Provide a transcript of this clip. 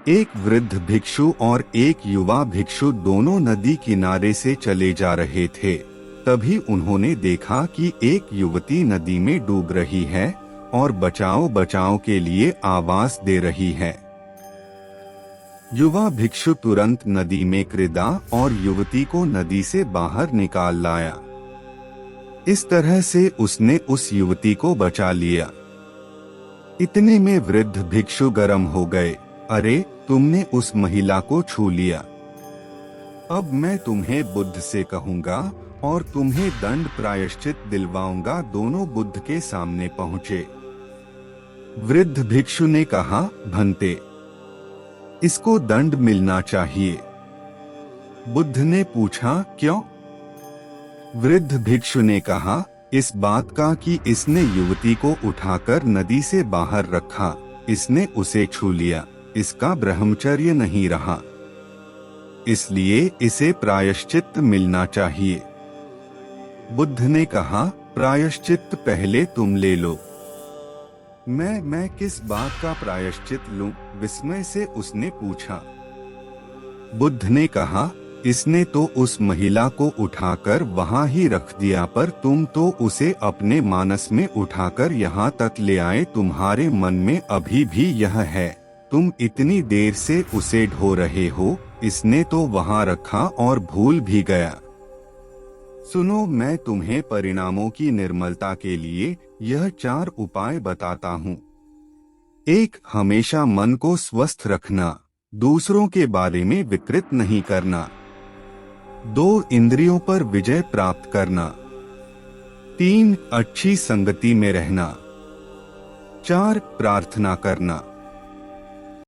एक वृद्ध भिक्षु और एक युवा भिक्षु दोनों नदी किनारे से चले जा रहे थे। तभी उन्होंने देखा कि एक युवती नदी में डूब रही है और बचाओ बचाओ के लिए आवाज दे रही है। युवा भिक्षु तुरंत नदी में कूदा और युवती को नदी से बाहर निकाल लाया। इस तरह से उसने उस युवती को बचा लिया। इतने में वृद्ध भिक्षु गर्म हो गए। अरे, तुमने उस महिला को छू लिया। अब मैं तुम्हें बुद्ध से कहूंगा और तुम्हें दंड प्रायश्चित दिलवाऊंगा। दोनों बुद्ध के सामने पहुंचे। वृद्ध भिक्षु ने कहा, भंते, इसको दंड मिलना चाहिए। बुद्ध ने पूछा, क्यों? वृद्ध भिक्षु ने कहा, इस बात का कि इसने युवती को उठाकर नदी से बाहर रखा, इसने उसे छू लिया, इसका ब्रह्मचर्य नहीं रहा, इसलिए इसे प्रायश्चित मिलना चाहिए। बुद्ध ने कहा, प्रायश्चित पहले तुम ले लो। मैं किस बात का प्रायश्चित लूं? विस्मय से उसने पूछा। बुद्ध ने कहा, इसने तो उस महिला को उठाकर वहां ही रख दिया, पर तुम तो उसे अपने मानस में उठाकर यहाँ तक ले आए। तुम्हारे मन में अभी भी यह है, तुम इतनी देर से उसे ढो रहे हो, इसने तो वहां रखा और भूल भी गया। सुनो, मैं तुम्हें परिणामों की निर्मलता के लिए यह 4 उपाय बताता हूँ। 1. हमेशा मन को स्वस्थ रखना। दूसरों के बारे में विकृत नहीं करना। 2. इंद्रियों पर विजय प्राप्त करना। 3. अच्छी संगति में रहना। 4. प्रार्थना करना।